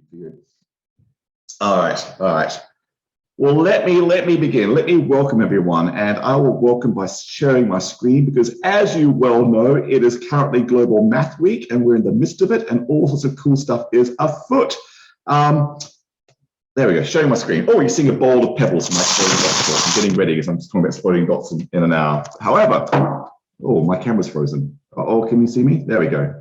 for you. All right. Well, let me begin. Let me welcome everyone, and I will welcome by sharing my screen because, as you well know, it is currently Global Math Week, and we're in the midst of it, and all sorts of cool stuff is afoot. There we go, showing my screen. Oh, you're seeing a bowl of pebbles from my exploding dots course. I'm getting ready because I'm talking about exploding dots in an hour. However, oh, my camera's frozen. Oh, can you see me? There we go.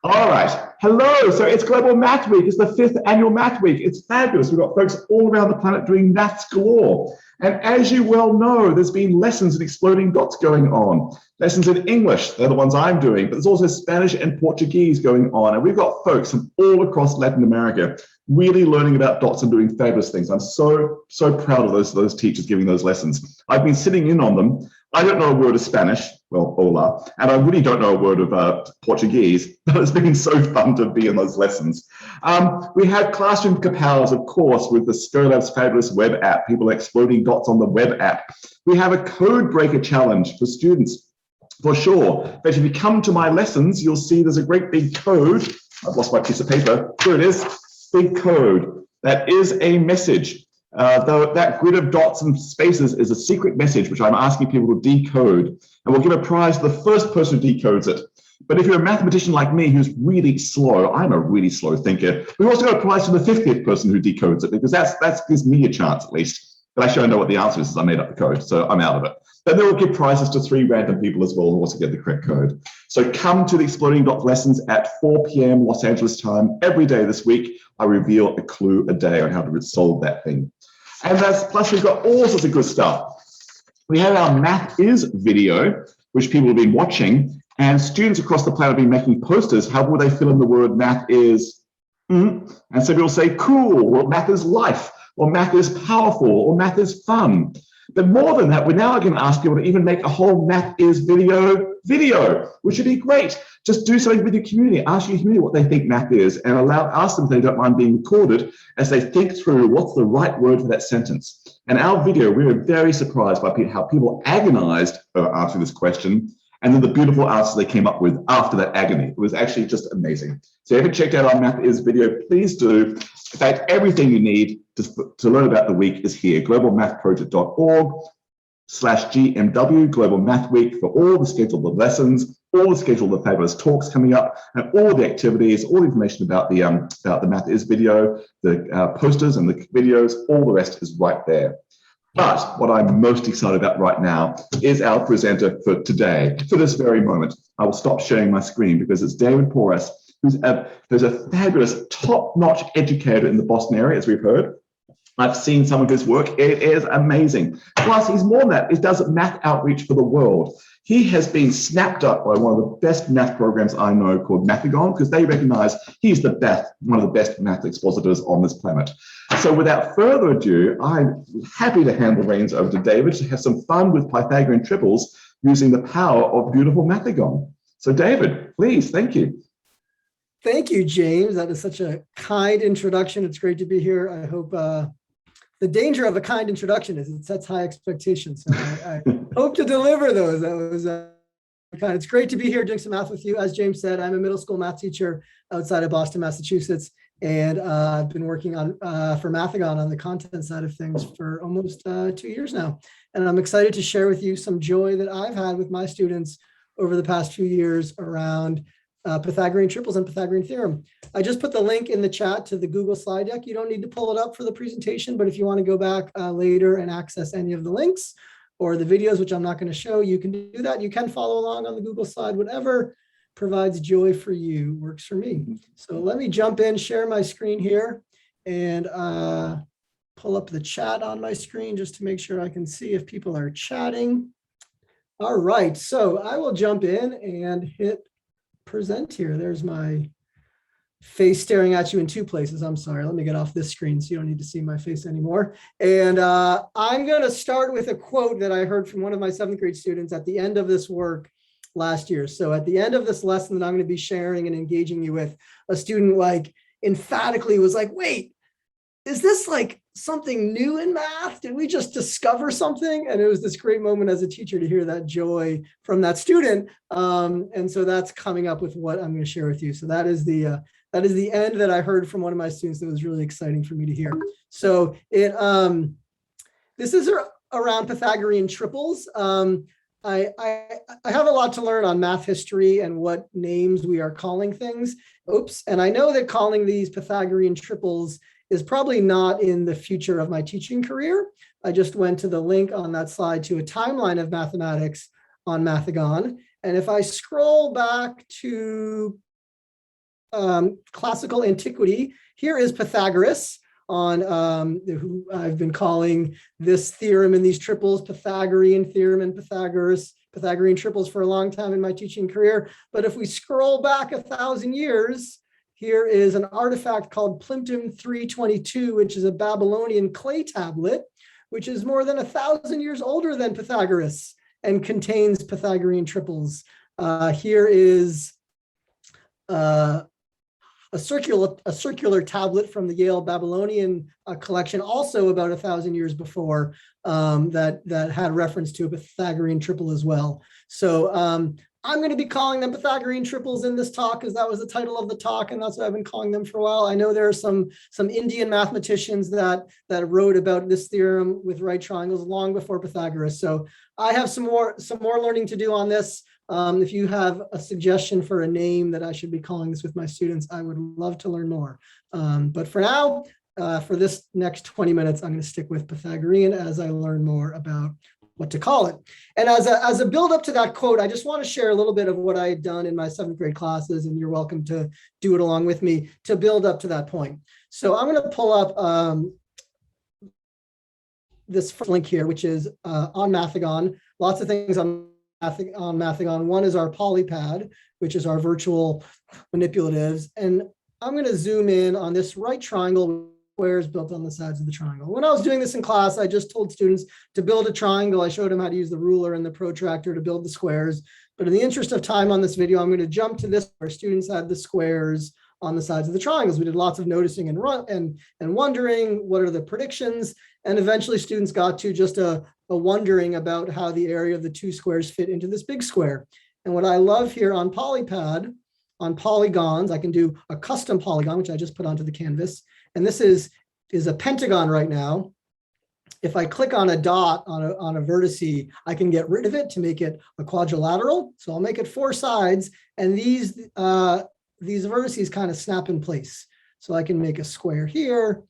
All right, hello. So it's Global Math Week. It's the 5th annual Math Week. It's fabulous. We've got folks all around the planet doing maths galore. And as you well know, there's been lessons in exploding dots going on. Lessons in English, they're the ones I'm doing, but there's also Spanish and Portuguese going on. And we've got folks from all across Latin America really learning about dots and doing fabulous things. I'm so proud of those teachers giving those lessons. I've been sitting in on them. I don't know a word of Spanish, well, hola, and I really don't know a word of Portuguese, but it's been so fun to be in those lessons. We have classroom kapowers, of course, with the Scholab's fabulous web app, people exploding dots on the web app. We have a code breaker challenge for students, for sure. But if you come to my lessons, you'll see there's a great big code. I've lost my piece of paper. Here it is, big code. That is a message. Though that grid of dots and spaces is a secret message, which I'm asking people to decode. And we'll give a prize to the first person who decodes it. But if you're a mathematician like me who's really slow, I'm a really slow thinker, we've also got a prize to the 50th person who decodes it, because that gives me a chance at least. But actually I know what the answer is, I made up the code, so I'm out of it. Then we'll give prizes to 3 random people as well who also get the correct code. So come to the Exploding Dot lessons at 4 p.m. Los Angeles time every day this week. I reveal a clue a day on how to solve that thing. And plus we've got all sorts of good stuff. We have our Math Is video, which people have been watching, and students across the planet have been making posters. How will they fill in the word math is? And so people say cool, or math is life, or math is powerful, or math is fun. But more than that, we're now going to ask people to even make a whole Math Is video, which would be great. Just do something with your community, ask your community what they think math is, and ask them if they don't mind being recorded as they think through what's the right word for that sentence. And our video, we were very surprised by how people agonized answering this question, and then the beautiful answers they came up with after that agony. It was actually just amazing. So if you haven't checked out our Math Is video, please do. In fact, everything you need to learn about the week is here, globalmathproject.org/GMW, Global Math Week, for all the scheduled lessons, all the scheduled fabulous talks coming up, and all the activities, all the information about the Math Is video, the posters and the videos, all the rest is right there. But what I'm most excited about right now is our presenter for today, for this very moment. I will stop sharing my screen because it's David Poras, who's a fabulous, top-notch educator in the Boston area, as we've heard. I've seen some of his work. It is amazing. Plus, he's more than that. He does math outreach for the world. He has been snapped up by one of the best math programs I know called Pythagorean, because they recognize he's one of the best math expositors on this planet. So without further ado, I'm happy to hand the reins over to David to have some fun with Pythagorean triples using the power of beautiful Pythagorean. So David, please, thank you. Thank you, James. That is such a kind introduction. It's great to be here. I hope the danger of a kind introduction is it sets high expectations. So I hope to deliver those. That was kind. It's great to be here doing some math with you. As James said, I'm a middle school math teacher outside of Boston, Massachusetts, and I've been working on for Pythagorean on the content side of things for almost 2 years now. And I'm excited to share with you some joy that I've had with my students over the past few years around Pythagorean triples and Pythagorean theorem. I just put the link in the chat to the Google slide deck. You don't need to pull it up for the presentation, but if you want to go back later and access any of the links or the videos, which I'm not going to show, you can do that. You can follow along on the Google slide, whatever provides joy for you works for me. So let me jump in, share my screen here, and pull up the chat on my screen just to make sure I can see if people are chatting. All right, so I will jump in and hit present here. There's my face staring at you in 2 places. I'm sorry, let me get off this screen so you don't need to see my face anymore. And I'm going to start with a quote that I heard from one of my 7th grade students at the end of this work last year. So at the end of this lesson that I'm going to be sharing and engaging you with, a student like emphatically was like, wait, is this like something new in math? Did we just discover something? And it was this great moment as a teacher to hear that joy from that student. And so that's coming up with what I'm going to share with you. So that is the that is the end that I heard from one of my students that was really exciting for me to hear. So this is around Pythagorean triples. I have a lot to learn on math history and what names we are calling things. Oops. And I know that calling these Pythagorean triples is probably not in the future of my teaching career. I just went to the link on that slide to a timeline of mathematics on Pythagorean. And if I scroll back to classical antiquity, here is Pythagoras on who I've been calling this theorem in these triples, Pythagorean Theorem and Pythagorean triples for a long time in my teaching career. But if we scroll back 1,000 years, here is an artifact called Plimpton 322, which is a Babylonian clay tablet, which is more than 1,000 years older than Pythagoras and contains Pythagorean triples. Here is a circular tablet from the Yale Babylonian collection, also about 1,000 years before, that had reference to a Pythagorean triple as well. So I'm going to be calling them Pythagorean triples in this talk, because that was the title of the talk, and that's what I've been calling them for a while. I know there are some Indian mathematicians that wrote about this theorem with right triangles long before Pythagoras. So I have some more learning to do on this. If you have a suggestion for a name that I should be calling this with my students, I would love to learn more. But for now, for this next 20 minutes, I'm going to stick with Pythagorean as I learn more about what to call it. And as a build up to that quote, I just want to share a little bit of what I had done in my 7th grade classes, and you're welcome to do it along with me to build up to that point. So I'm going to pull up this first link here, which is on Pythagorean. Lots of things on Pythagorean. One is our polypad, which is our virtual manipulatives. And I'm going to zoom in on this right triangle, squares built on the sides of the triangle. When I was doing this in class, I just told students to build a triangle. I showed them how to use the ruler and the protractor to build the squares. But in the interest of time on this video, I'm going to jump to this where students had the squares on the sides of the triangles. We did lots of noticing and wondering what are the predictions. And eventually students got to just a wondering about how the area of the 2 squares fit into this big square. And what I love here on polypad, on polygons, I can do a custom polygon, which I just put onto the canvas. And this is a pentagon right now. If I click on a dot on a vertice, I can get rid of it to make it a quadrilateral. So I'll make it 4 sides, and these vertices kind of snap in place. So I can make a square here.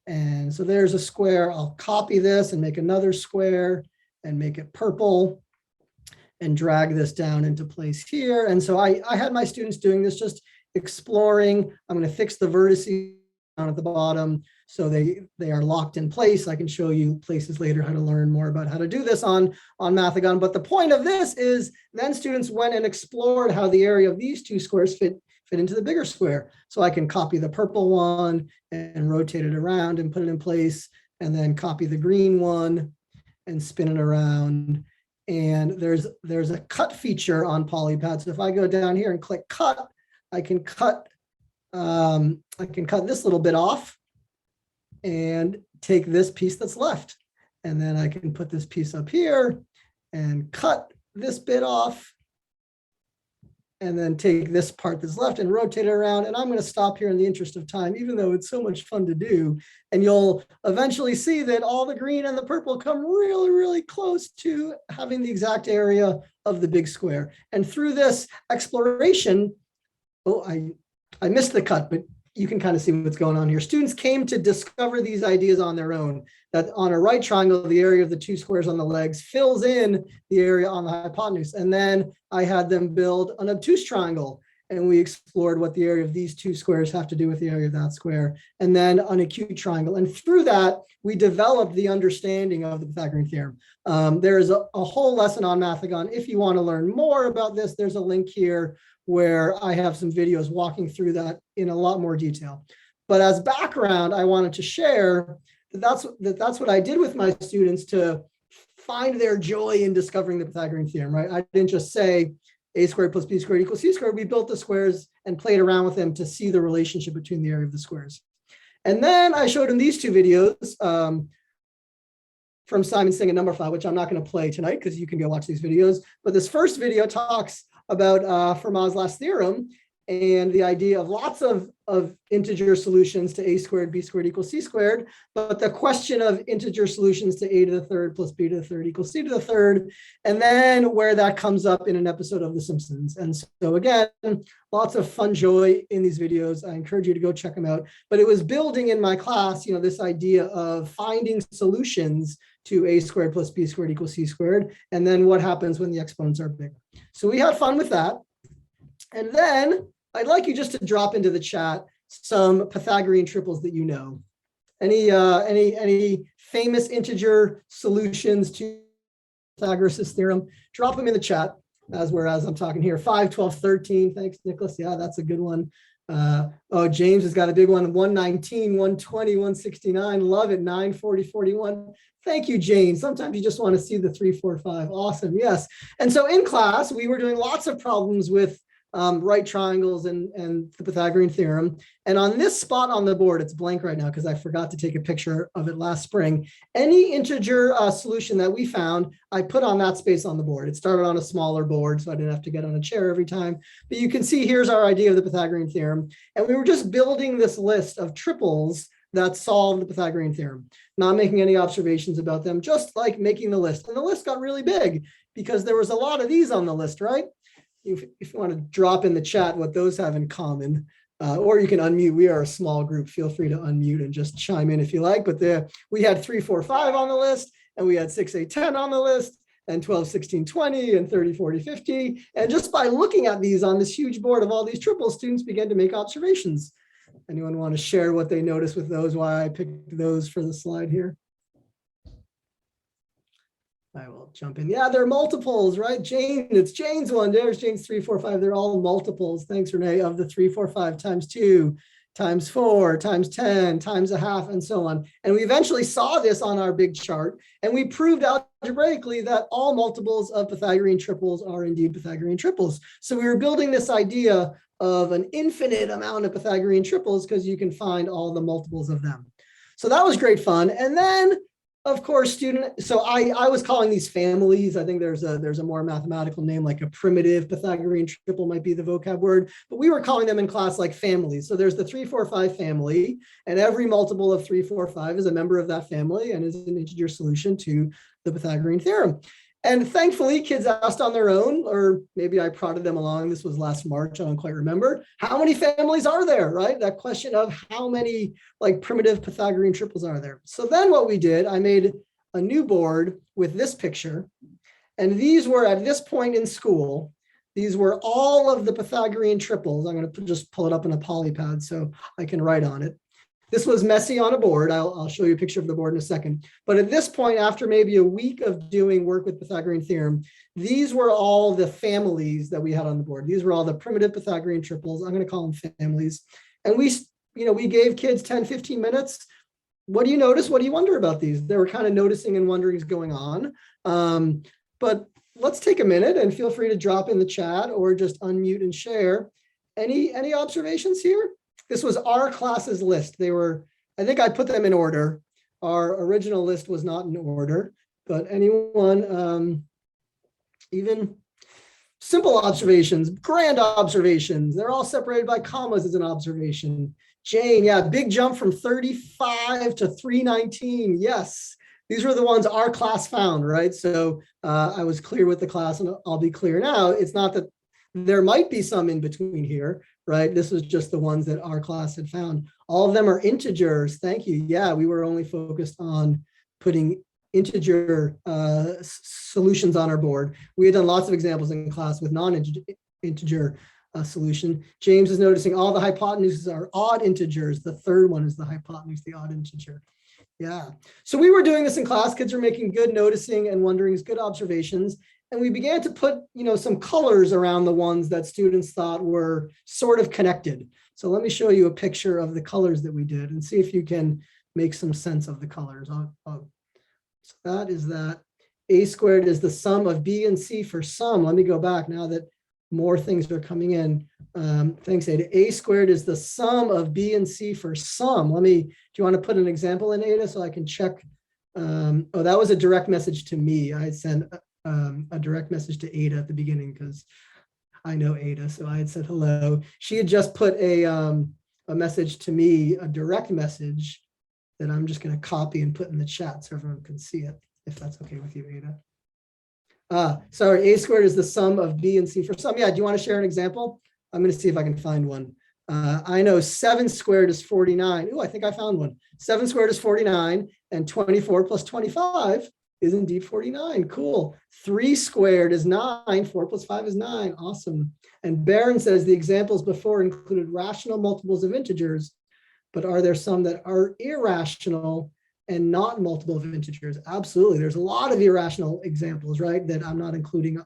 And so there's a square. I'll copy this and make another square and make it purple and drag this down into place here. And so I had my students doing this, just exploring. I'm going to fix the vertices down at the bottom so they are locked in place. I can show you places later how to learn more about how to do this on Pythagorean. But the point of this is then students went and explored how the area of these 2 squares fit into the bigger square. So I can copy the purple one and rotate it around and put it in place, and then copy the green one and spin it around. And there's a cut feature on polypad. So if I go down here and click cut, I can cut this little bit off and take this piece that's left. And then I can put this piece up here and cut this bit off, and then take this part that's left and rotate it around. And I'm going to stop here in the interest of time, even though it's so much fun to do. And you'll eventually see that all the green and the purple come really, really close to having the exact area of the big square. And through this exploration, I missed the cut, but you can kind of see what's going on here. Students came to discover these ideas on their own, that on a right triangle, the area of the 2 squares on the legs fills in the area on the hypotenuse. And then I had them build an obtuse triangle, and we explored what the area of these 2 squares have to do with the area of that square, and then an acute triangle. And through that, we developed the understanding of the Pythagorean theorem. There is a whole lesson on Pythagorean. If you want to learn more about this, there's a link here where I have some videos walking through that in a lot more detail. But as background, I wanted to share that's what I did with my students to find their joy in discovering the Pythagorean theorem, right? I didn't just say a squared plus b squared equals c squared. We built the squares and played around with them to see the relationship between the area of the squares. And then I showed them these 2 videos from Simon Singh and Numberphile, which I'm not going to play tonight because you can go watch these videos. But this first video talks about Fermat's last theorem. and the idea of lots of integer solutions to a squared, b squared equals c squared, but the question of integer solutions to a to the third plus b to the third equals c to the third, and then where that comes up in an episode of The Simpsons. And so again, lots of fun joy in these videos. I encourage you to go check them out. But it was building in my class, this idea of finding solutions to a squared plus b squared equals c squared, and then what happens when the exponents are bigger. So we had fun with that. And then I'd like you just to drop into the chat some Pythagorean triples that you know. Any famous integer solutions to Pythagoras' theorem? Drop them in the chat as I'm talking here. 5, 12, 13. Thanks, Nicholas. Yeah, that's a good one. James has got a big one. 119, 120, 169. Love it. 9, 40, 41. Thank you, James. Sometimes you just want to see the 3, 4, 5. Awesome. Yes. And so in class, we were doing lots of problems with right triangles and the Pythagorean theorem. And on this spot on the board, it's blank right now because I forgot to take a picture of it last spring. Any integer solution that we found, I put on that space on the board. It started on a smaller board, so I didn't have to get on a chair every time. But you can see here's our idea of the Pythagorean theorem. And we were just building this list of triples that solve the Pythagorean theorem, not making any observations about them, just like making the list. And the list got really big because there was a lot of these on the list, right? If you want to drop in the chat what those have in common, or you can unmute. We are a small group. Feel free to unmute and just chime in if you like. But we had 3, 4, 5 on the list, and we had 6, 8, 10 on the list, and 12, 16, 20, and 30, 40, 50. And just by looking at these on this huge board of all these triples, students began to make observations. Anyone want to share what they noticed with those, why I picked those for the slide here? I will jump in. Yeah, they're multiples, right? Jane, it's Jane's one. There's Jane's 3, 4, 5. They're all multiples. Thanks, Renee, of the 3, 4, 5 times 2, times 4, times 10, times a half, and so on. And we eventually saw this on our big chart, and we proved algebraically that all multiples of Pythagorean triples are indeed Pythagorean triples. So we were building this idea of an infinite amount of Pythagorean triples because you can find all the multiples of them. So that was great fun. And then of course, so I was calling these families. I think there's a more mathematical name, like a primitive Pythagorean triple might be the vocab word, but we were calling them in class like families. So there's the 3, 4, 5 family, and every multiple of 3, 4, 5 is a member of that family and is an integer solution to the Pythagorean theorem. And thankfully, kids asked on their own, or maybe I prodded them along. This was last March. I don't quite remember. How many families are there, right? That question of how many like primitive Pythagorean triples are there. So then what we did, I made a new board with this picture. And these were at this point in school, these were all of the Pythagorean triples. I'm going to just pull it up in a polypad so I can write on it. This was messy on a board. I'll show you a picture of the board in a second. But at this point, after maybe a week of doing work with Pythagorean theorem, these were all the families that we had on the board. These were all the primitive Pythagorean triples. I'm going to call them families. And we gave kids 10, 15 minutes. What do you notice? What do you wonder about these? They were kind of noticing and wondering what's going on. But let's take a minute and feel free to drop in the chat or just unmute and share. Any observations here? This was our class's list. I think I put them in order. Our original list was not in order, but anyone, even simple observations, grand observations, they're all separated by commas as an observation. Jane, yeah, big jump from 35 to 319. Yes, these were the ones our class found, right? So I was clear with the class, and I'll be clear now. It's not that there might be some in between here, right? This was just the ones that our class had found. All of them are integers. Thank you. Yeah, we were only focused on putting integer solutions on our board. We had done lots of examples in class with non-integer solution. James is noticing all the hypotenuses are odd integers. The third one is the hypotenuse, the odd integer. Yeah. So we were doing this in class. Kids are making good noticing and wonderings, good observations. And we began to put, some colors around the ones that students thought were sort of connected. So let me show you a picture of the colors that we did and see if you can make some sense of the colors. So that is that. A squared is the sum of B and C for sum. Let me go back now that more things are coming in. Thanks, Ada. A squared is the sum of B and C for sum. Do you want to put an example in, Ada, so I can check? That was a direct message to me. I sent a direct message to Ada at the beginning because I know Ada, so I had said hello. She had just put a message to me, a direct message that I'm just going to copy and put in the chat so everyone can see it, if that's okay with you, Ada. Sorry, a squared is the sum of b and c for sum. Yeah, do you want to share an example? I'm going to see if I can find one. I know 7 squared is 49. Oh, I think I found one. 7 squared is 49, and 24 plus 25 is indeed 49. Cool. 3 squared is 9. 4 plus 5 is 9. Awesome. And Barron says the examples before included rational multiples of integers, but are there some that are irrational and not multiple of integers? Absolutely. There's a lot of irrational examples, right, that I'm not including.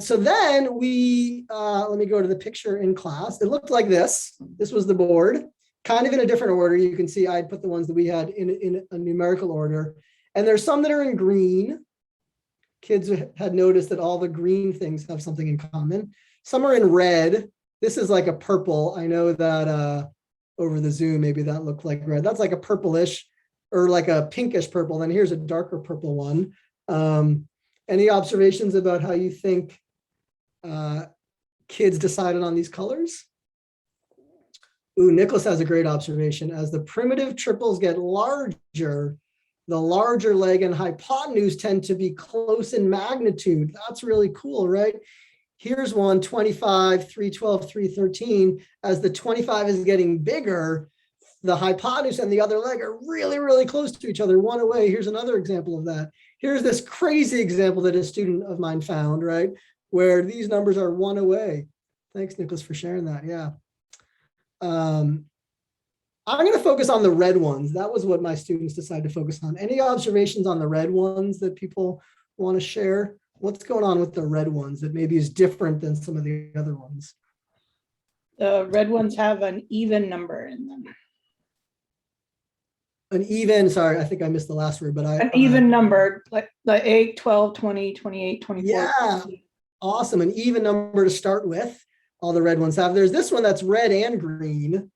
So then we, let me go to the picture in class. It looked like this. This was the board, kind of in a different order. You can see I'd put the ones that we had in a numerical order. And there's some that are in green. Kids had noticed that all the green things have something in common. Some are in red. This is like a purple. I know that over the Zoom, maybe that looked like red. That's like a purplish or like a pinkish purple. Then here's a darker purple one. Any observations about how you think kids decided on these colors? Ooh, Nicholas has a great observation. As the primitive triples get larger, the larger leg and hypotenuse tend to be close in magnitude. That's really cool, right? Here's one, 25, 312, 313. As the 25 is getting bigger, the hypotenuse and the other leg are really, really close to each other, one away. Here's another example of that. Here's this crazy example that a student of mine found, right? Where these numbers are one away. Thanks, Nicholas, for sharing that. Yeah. I'm going to focus on the red ones. That was what my students decided to focus on. Any observations on the red ones that people want to share? What's going on with the red ones that maybe is different than some of the other ones? The red ones have an even number in them. An even, sorry, I think I missed the last word, but an even number, like the 8, 12, 20, 28, 24. Yeah, awesome. An even number to start with. All the red ones have. There's this one that's red and green.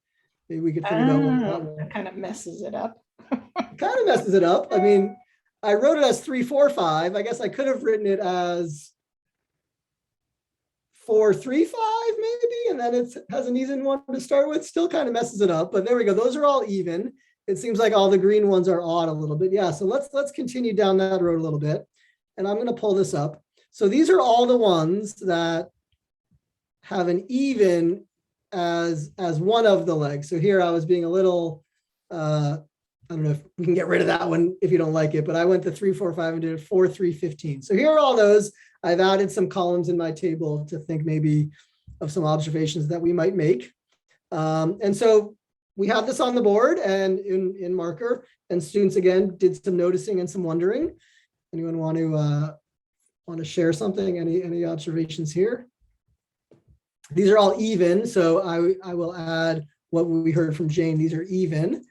Maybe we could figure out that kind of messes it up. It kind of messes it up. I mean, I wrote it as 3, 4, 5. I guess I could have written it as 4, 3, 5, maybe, and then it has an even one to start with. Still kind of messes it up, but there we go. Those are all even. It seems like all the green ones are odd a little bit. Yeah, so let's continue down that road a little bit. And I'm going to pull this up. So these are all the ones that have an even as one of the legs. So here I was being a little, I don't know if we can get rid of that one if you don't like it, but I went to 3, 4, 5 and did 4, 3, 15. So here are all those. I've added some columns in my table to think maybe of some observations that we might make. And so we have this on the board and in marker, and students again did some noticing and some wondering. Anyone want to share something? Any observations here? These are all even, so I will add what we heard from Jane. These are even.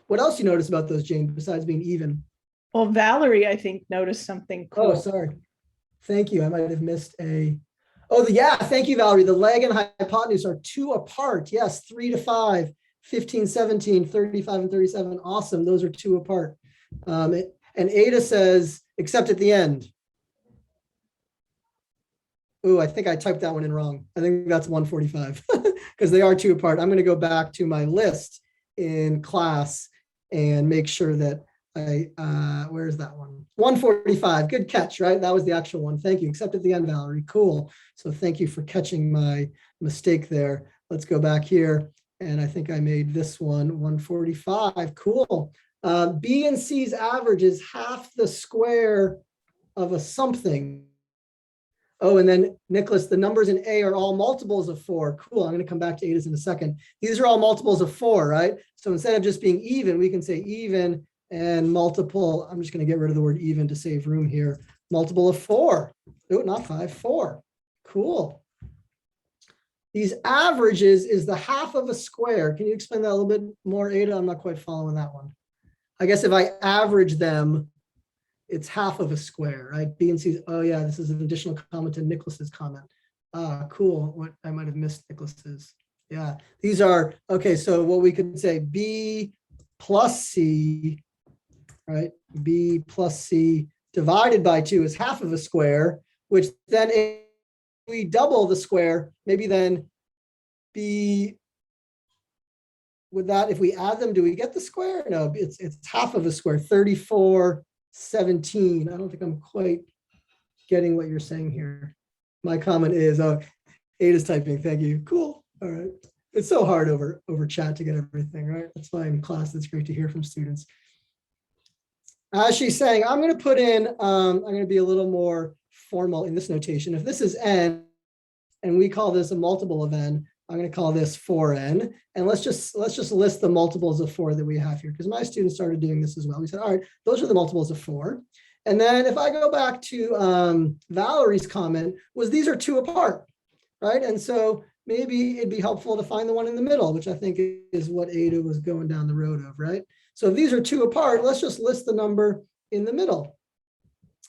What else you notice about those, Jane, besides being even? Well, Valerie, I think, noticed something cool. Oh, sorry. Thank you. I might have missed a. Oh, yeah. Thank you, Valerie. The leg and hypotenuse are 2 apart. Yes, 3 to 5, 15, 17, 35, and 37. Awesome. Those are 2 apart. And Ada says, except at the end. Oh, I think I typed that one in wrong. I think that's 145 because they are 2 apart. I'm going to go back to my list in class and make sure that where's that one? 145. Good catch, right? That was the actual one. Thank you. Except at the end, Valerie. Cool. So thank you for catching my mistake there. Let's go back here. And I think I made this one 145. Cool. B and C's average is half the square of a something. Oh, and then Nicholas, the numbers in A are all multiples of 4. Cool. I'm going to come back to Ada's in a second. These are all multiples of 4, right? So instead of just being even, we can say even and multiple. I'm just going to get rid of the word even to save room here. Multiple of 4. Oh, not 5, 4. Cool. These averages is the half of a square. Can you explain that a little bit more, Ada? I'm not quite following that one. I guess if I average them, it's half of a square, right? B and C. Oh yeah, this is an additional comment to Nicholas's comment. Cool. What I might have missed Nicholas's. Yeah, these are okay. So what we could say B plus C, right? B plus C divided by 2 is half of a square, which then if we double the square, maybe then be, would that, if we add them, do we get the square? No, it's half of a square, 34, 17. I don't think I'm quite getting what you're saying here. My comment is, oh, Ada's typing, thank you. Cool, all right. It's so hard over chat to get everything, right? That's why in class, it's great to hear from students. As she's saying, I'm gonna put in, I'm gonna be a little more formal in this notation. If this is n, and we call this a multiple of n, I'm going to call this 4n. And let's just list the multiples of 4 that we have here, because my students started doing this as well. We said, all right, those are the multiples of 4. And then if I go back to Valerie's comment, was these are 2 apart, right? And so maybe it'd be helpful to find the one in the middle, which I think is what Ada was going down the road of, right? So if these are 2 apart, let's just list the number in the middle.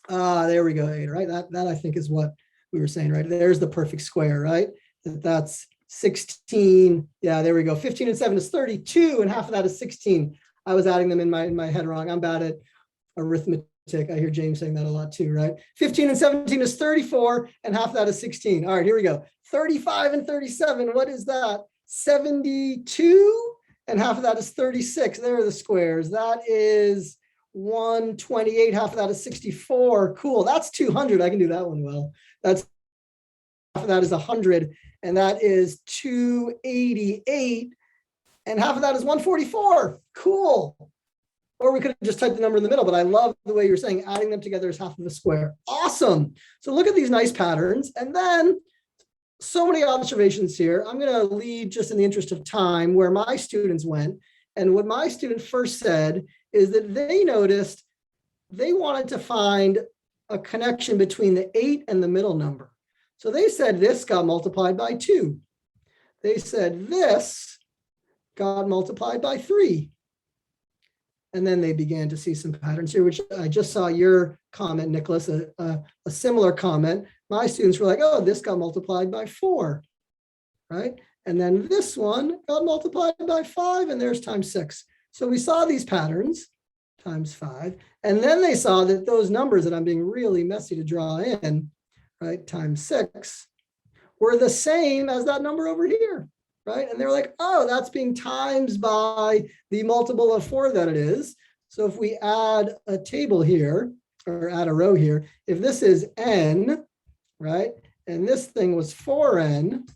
There we go, Ada, right? That I think is what we were saying, right? There's the perfect square, right? That's 16. Yeah, there we go. 15 and 7 is 32, and half of that is 16. I was adding them in my head wrong. I'm bad at arithmetic. I hear James saying that a lot too, right? 15 and 17 is 34, and half of that is 16. All right, here we go. 35 and 37, what is that? 72, and half of that is 36. There are the squares. That is 128, half of that is 64. Cool, that's 200. I can do that one well. That's half of that is 100, and that is 288, and half of that is 144. Cool. Or we could have just typed the number in the middle, but I love the way you're saying adding them together is half of a square. Awesome. So look at these nice patterns, and then so many observations here. I'm going to lead just in the interest of time where my students went, and what my student first said is that they noticed they wanted to find a connection between the 8 and the middle number. So they said this got multiplied by 2. They said this got multiplied by 3. And then they began to see some patterns here, which I just saw your comment, Nicholas, a similar comment. My students were like, oh, this got multiplied by 4, right? And then this one got multiplied by 5, and there's times 6. So we saw these patterns, times 5. And then they saw that those numbers that I'm being really messy to draw in, right, times 6, were the same as that number over here, right? And they're like, oh, that's being times by the multiple of 4 that it is. So if we add a table here, or add a row here, if this is n, right, and this thing was 4n,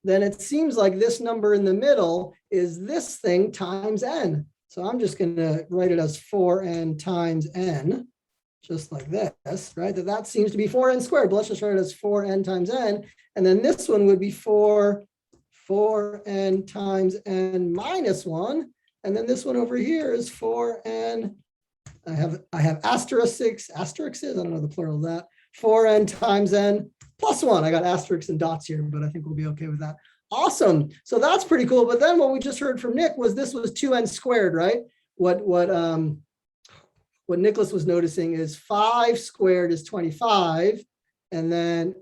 then it seems like this number in the middle is this thing times n. So I'm just going to write it as 4n times n, just like this, right? That seems to be 4n squared, but let's just write it as 4n times n. And then this one would be 4n times n minus 1. And then this one over here is 4n. I have asterisks, I don't know the plural of that. 4n times n plus 1. I got asterisks and dots here, but I think we'll be okay with that. Awesome. So that's pretty cool. But then what we just heard from Nick was this was 2n squared, right? What Nicholas was noticing is 5 squared is 25. And then,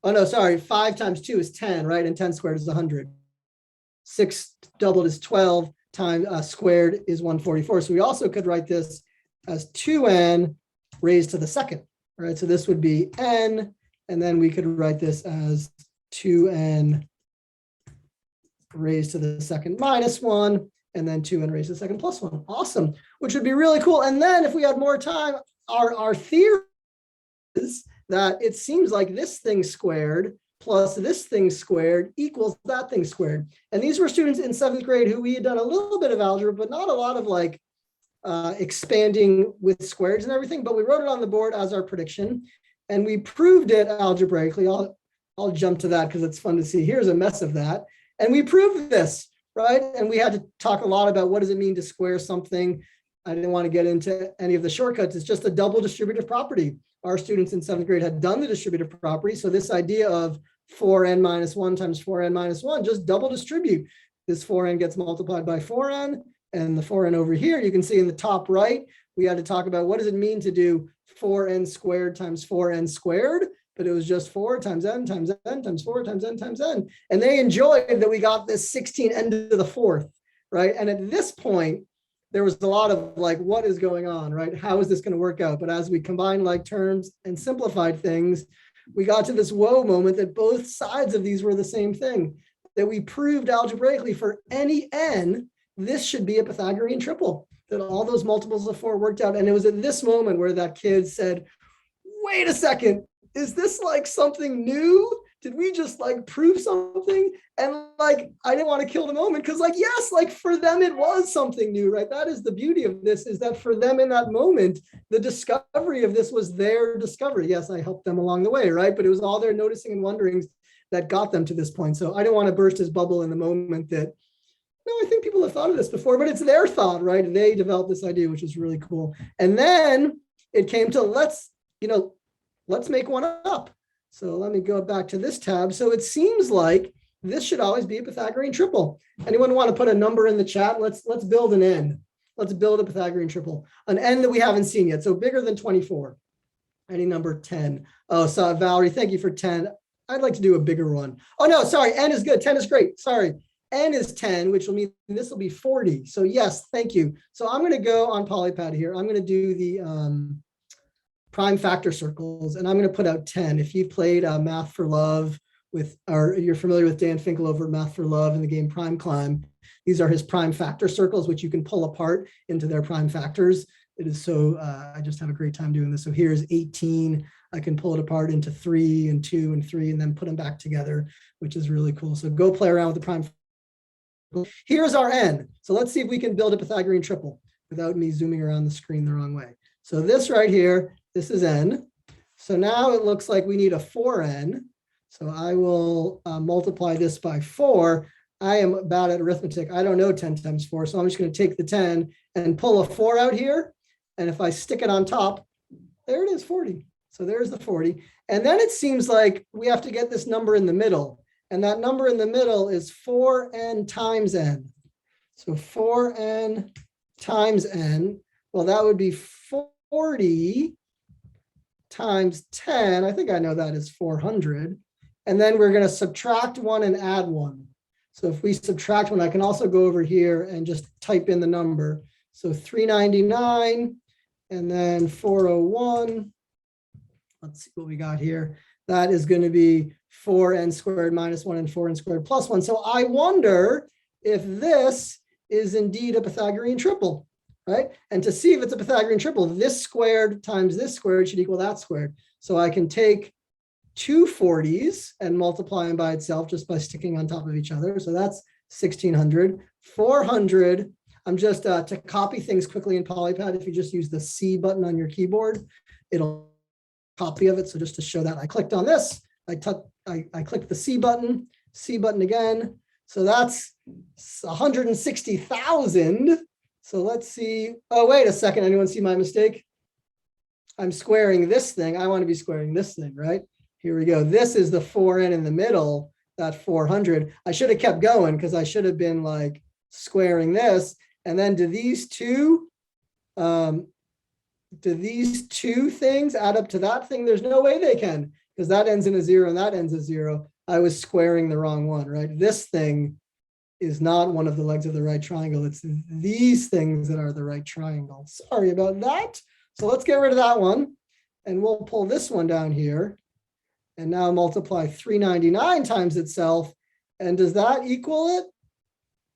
oh no, sorry, 5 times 2 is 10, right? And 10 squared is 100. 6 doubled is 12 times squared is 144. So we also could write this as 2n raised to the second, right? So this would be n, and then we could write this as 2n raised to the second minus 1, and then 2n raised to the second plus 1. Awesome, which would be really cool. And then if we had more time, our theory is that it seems like this thing squared plus this thing squared equals that thing squared. And these were students in 7th grade who we had done a little bit of algebra, but not a lot of like expanding with squares and everything, but we wrote it on the board as our prediction, and we proved it algebraically. I'll jump to that because it's fun to see. Here's a mess of that. And we proved this, right? And we had to talk a lot about what does it mean to square something. I didn't want to get into any of the shortcuts. It's just a double distributive property. Our students in 7th grade had done the distributive property. So this idea of 4n minus 1 times 4n minus 1, just double distribute. This 4n gets multiplied by 4n, and the 4n over here, you can see in the top right, we had to talk about what does it mean to do 4n squared times 4n squared, but it was just 4 times n times n times 4 times n times n. And they enjoyed that we got this 16n to the 4th, right? And at this point, there was a lot of like, what is going on, right? How is this going to work out? But as we combined like terms and simplified things, we got to this whoa moment that both sides of these were the same thing, that we proved algebraically for any n, this should be a Pythagorean triple, that all those multiples of 4 worked out. And it was at this moment where that kid said, wait a second, is this like something new? Did we just like prove something? And like, I didn't want to kill the moment because like, yes, like for them, it was something new, right? That is the beauty of this, is that for them in that moment, the discovery of this was their discovery. Yes, I helped them along the way, right? But it was all their noticing and wonderings that got them to this point. So I didn't want to burst his bubble in the moment that, no, I think people have thought of this before, but it's their thought, right? They developed this idea, which is really cool. And then it came to let's make one up. So let me go back to this tab. So it seems like this should always be a Pythagorean triple. Anyone want to put a number in the chat? Let's build an n. Let's build a Pythagorean triple, an n that we haven't seen yet. So bigger than 24. Any number 10. Oh, so Valerie, thank you for 10. I'd like to do a bigger one. Oh no, sorry, n is good. 10 is great. Sorry. N is 10, which will mean this will be 40. So yes, thank you. So I'm going to go on Polypad here. I'm going to do the prime factor circles, and I'm going to put out 10. If you've played Math for Love or you're familiar with Dan Finkel over at Math for Love in the game Prime Climb, these are his prime factor circles, which you can pull apart into their prime factors. It is so, I just have a great time doing this. So here's 18. I can pull it apart into 3 and 2 and 3, and then put them back together, which is really cool. So go play around with the prime. Here's our n. So let's see if we can build a Pythagorean triple without me zooming around the screen the wrong way. So this right here, this is n. So now it looks like we need a 4n. So I will multiply this by 4. I am bad at arithmetic. I don't know 10 times 4. So I'm just going to take the 10 and pull a 4 out here. And if I stick it on top, there it is, 40. So there's the 40. And then it seems like we have to get this number in the middle. And that number in the middle is 4n times n. So 4n times n. Well, that would be 40 times 10. I think I know that is 400. And then we're going to subtract 1 and add 1. So if we subtract 1, I can also go over here and just type in the number. So 399 and then 401. Let's see what we got here. That is going to be 4n squared minus 1 and 4n squared plus 1. So I wonder if this is indeed a Pythagorean triple, right? And to see if it's a Pythagorean triple, this squared times this squared should equal that squared. So I can take 2 40s and multiply them by itself just by sticking on top of each other. So that's 1600. 400, I'm just, to copy things quickly in Polypad, if you just use the C button on your keyboard, it'll copy of it. So just to show that, I clicked on this, I clicked the C button again. So that's 160,000. So let's see. Oh, wait a second. Anyone see my mistake? I'm squaring this thing. I want to be squaring this thing, right? Here we go. This is the 4n in the middle, that 400. I should have kept going because I should have been like squaring this. And then do these two things add up to that thing? There's no way they can, because that ends in a 0 and that ends a 0. I was squaring the wrong one, right? This thing is not one of the legs of the right triangle. It's these things that are the right triangle. Sorry about that. So let's get rid of that one. And we'll pull this one down here. And now multiply 399 times itself. And does that equal it?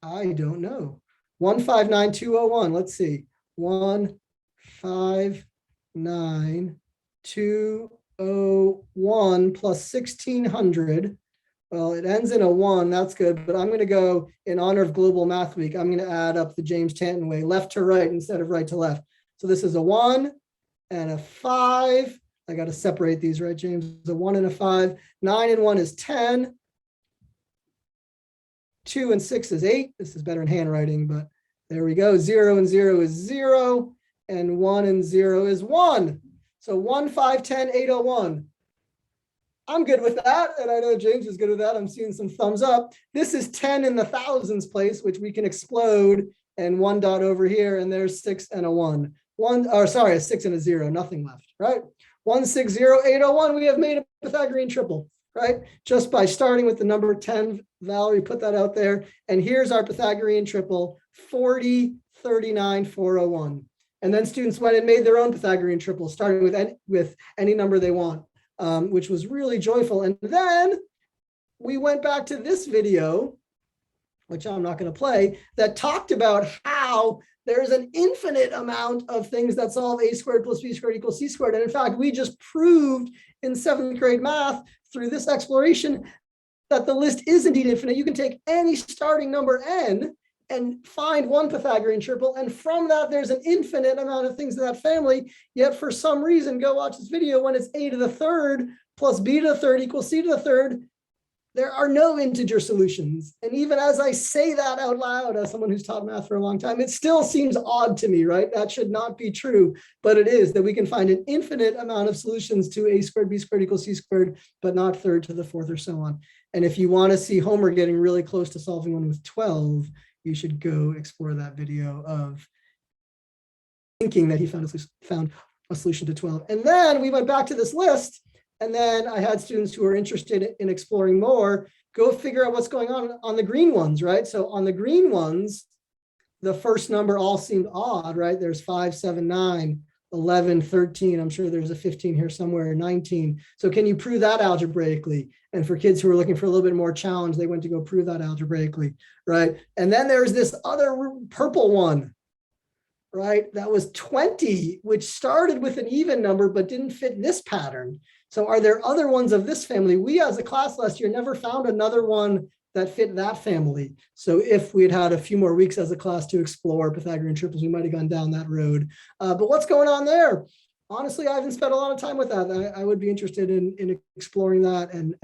I don't know. 159201. Let's see. 159201 plus 1600. Well, it ends in a 1. That's good. But I'm going to go, in honor of Global Math Week, I'm going to add up the James Tanton way, left to right instead of right to left. So this is a 1 and a 5. I got to separate these, right, James? A 1 and a 5. 9 and 1 is 10. 2 and 6 is 8. This is better in handwriting, but there we go. 0 and 0 is 0. And 1 and 0 is 1. So 1, 5, 10, 801. I'm good with that. And I know James is good with that. I'm seeing some thumbs up. This is 10 in the thousands place, which we can explode. And 1 dot over here. And there's 6 and a 1. A 6 and a 0. Nothing left, right? 160801, we have made a Pythagorean triple, right? Just by starting with the number 10, Valerie put that out there. And here's our Pythagorean triple, 40, 39,401. And then students went and made their own Pythagorean triples, starting with any number they want, which was really joyful. And then we went back to this video, which I'm not going to play, that talked about how there's an infinite amount of things that solve a squared plus b squared equals c squared. And in fact, we just proved in 7th grade math through this exploration that the list is indeed infinite. You can take any starting number n and find one Pythagorean triple. And from that, there's an infinite amount of things in that family. Yet for some reason, go watch this video, when it's a to the third plus b to the third equals c to the third, there are no integer solutions. And even as I say that out loud, as someone who's taught math for a long time, it still seems odd to me, right? That should not be true, but it is, that we can find an infinite amount of solutions to a squared b squared equals c squared, but not third to the fourth or so on. And if you want to see Homer getting really close to solving one with 12, you should go explore that video of thinking that he found a solution to 12. And then we went back to this list, and then I had students who were interested in exploring more, go figure out what's going on the green ones, right? So on the green ones, the first number all seemed odd, right? There's 5, 7, 9, 11, 13. I'm sure there's a 15 here somewhere, 19. So can you prove that algebraically? And for kids who are looking for a little bit more challenge, they went to go prove that algebraically, right? And then there's this other purple one, right? That was 20, which started with an even number, but didn't fit this pattern. So are there other ones of this family? We as a class last year never found another one that fit that family. So if we'd had a few more weeks as a class to explore Pythagorean triples, we might've gone down that road. But what's going on there? Honestly, I haven't spent a lot of time with that. I would be interested in exploring that and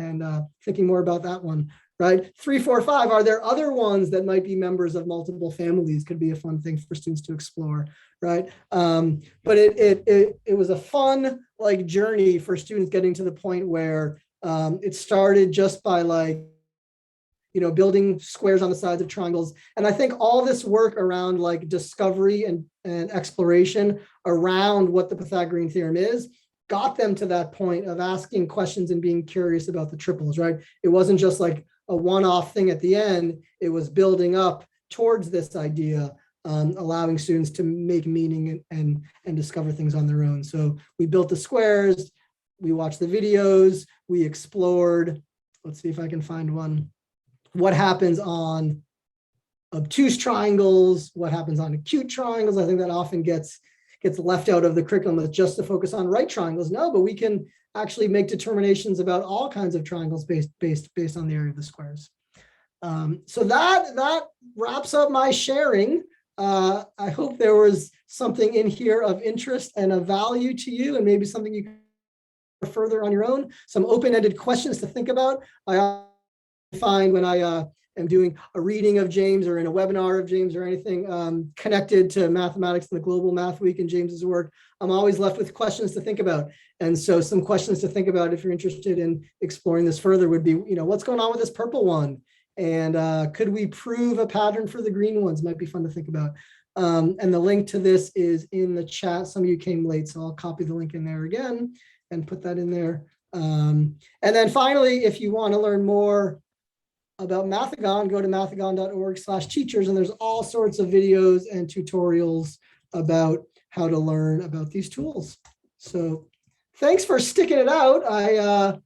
thinking more about that one, right? 3, 4, 5, are there other ones that might be members of multiple families? Could be a fun thing for students to explore, right? But it was a fun journey for students getting to the point where it started just by building squares on the sides of triangles. And I think all this work around discovery and exploration around what the Pythagorean theorem is got them to that point of asking questions and being curious about the triples, right? It wasn't just like a one-off thing at the end. It was building up towards this idea, allowing students to make meaning and discover things on their own. So we built the squares, we watched the videos, we explored. Let's see if I can find one. What happens on obtuse triangles? What happens on acute triangles? I think that often gets left out of the curriculum just to focus on right triangles. No, but we can actually make determinations about all kinds of triangles based on the area of the squares. So that wraps up my sharing. I hope there was something in here of interest and of value to you, and maybe something you can further on your own. Some open-ended questions to think about. I find when I am doing a reading of James or in a webinar of James or anything connected to mathematics and the Global Math Week and James's work, I'm always left with questions to think about. And so some questions to think about if you're interested in exploring this further would be, what's going on with this purple one? And could we prove a pattern for the green ones? Might be fun to think about. And the link to this is in the chat. Some of you came late, so I'll copy the link in there again and put that in there. And then finally, if you want to learn more about Mathagon, go to mathagon.org/teachers, and there's all sorts of videos and tutorials about how to learn about these tools. So thanks for sticking it out. I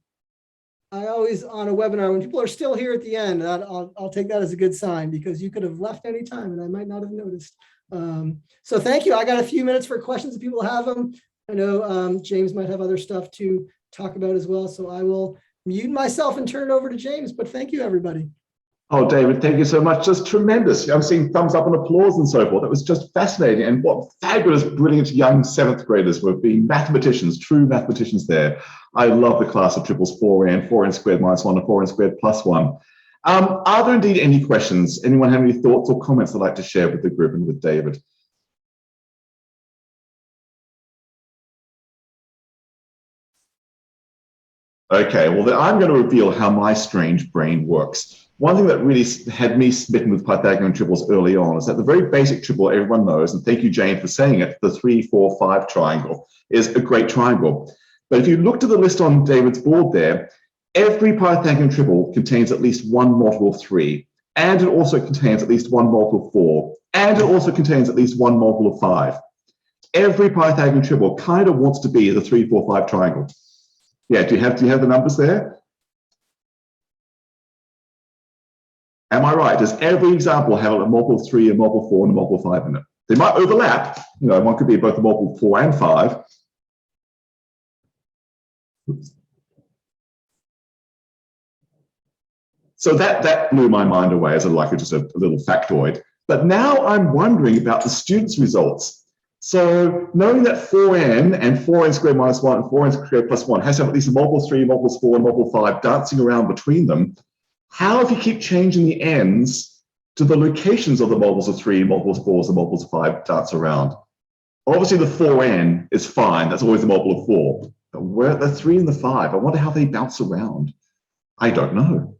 always, on a webinar, when people are still here at the end, I'll take that as a good sign, because you could have left any time and I might not have noticed. So thank you. I got a few minutes for questions if people have them. I know James might have other stuff to talk about as well. So I will mute myself and turn it over to James, but thank you, everybody. Oh, David, thank you so much. Just tremendous. I'm seeing thumbs up and applause and so forth. It was just fascinating. And what fabulous, brilliant young 7th graders were being mathematicians, true mathematicians there. I love the class of triples 4n, 4n squared minus 1, and 4n squared plus 1. Are there indeed any questions? Anyone have any thoughts or comments they'd like to share with the group and with David? Okay, well, then I'm going to reveal how my strange brain works. One thing that really had me smitten with Pythagorean triples early on is that the very basic triple everyone knows, and thank you, Jane, for saying it, the 3, 4, 5 triangle is a great triangle. But if you look to the list on David's board there, every Pythagorean triple contains at least one multiple of 3, and it also contains at least one multiple of 4, and it also contains at least one multiple of 5. Every Pythagorean triple kind of wants to be the 3, 4, 5 triangle. Yeah, do you have the numbers there? Am I right? Does every example have a multiple of 3, a multiple of 4, and a multiple of 5 in it? They might overlap. You know, one could be both a multiple of 4 and 5. Oops. So that blew my mind away as just a little factoid. But now I'm wondering about the students' results. So knowing that 4n and 4n squared minus 1 and 4n squared plus 1 has to have at least a multiple of 3, multiple of 4, and multiple of 5 dancing around between them, how if you keep changing the n's to the locations of the multiples of 3, multiples of 4, and multiples of 5 dance around? Obviously the 4n is fine, that's always the multiple of 4. But where the 3 and the 5, I wonder how they bounce around. I don't know.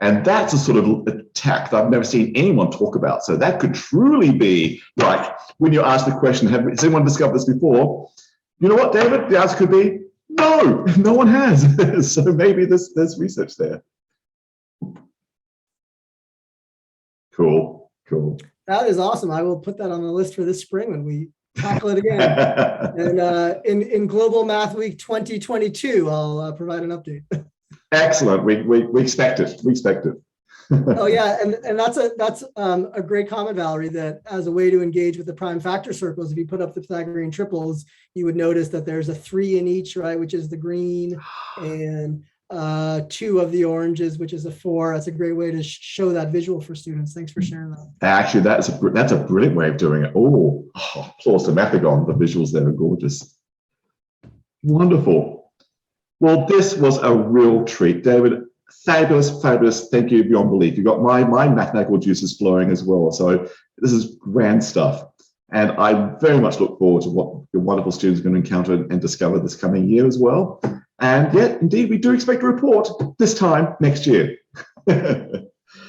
And that's a sort of attack that I've never seen anyone talk about. So that could truly be like when you ask the question, has anyone discovered this before? You know what, David? The answer could be no, no one has. So maybe there's research there. Cool, cool. That is awesome. I will put that on the list for this spring when we tackle it again. And in Global Math Week 2022, I'll provide an update. Excellent. We expect it. We expect it. Oh yeah, and that's a great comment, Valerie, that as a way to engage with the prime factor circles, if you put up the Pythagorean triples, you would notice that there's a 3 in each, right, which is the green, and 2 of the oranges, which is a 4. That's a great way to show that visual for students. Thanks for sharing that. Actually, that's a brilliant way of doing it. Oh, applause to Pythagorean. The visuals there are gorgeous. Wonderful. Well, this was a real treat, David. Fabulous, fabulous. Thank you beyond belief. You got my mathematical juices flowing as well. So this is grand stuff. And I very much look forward to what your wonderful students are going to encounter and discover this coming year as well. And yet, indeed, we do expect a report this time next year.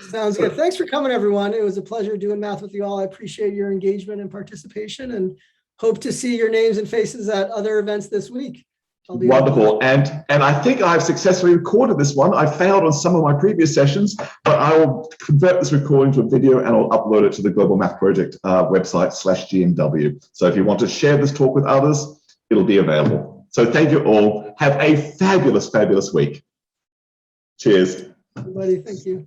Sounds good. Thanks for coming, everyone. It was a pleasure doing math with you all. I appreciate your engagement and participation and hope to see your names and faces at other events this week. Wonderful. And I think I've successfully recorded this one. I failed on some of my previous sessions, but I will convert this recording to a video and I'll upload it to the Global Math Project website /GMW. So if you want to share this talk with others, it'll be available. So thank you all. Have a fabulous, fabulous week. Cheers. Everybody, thank you.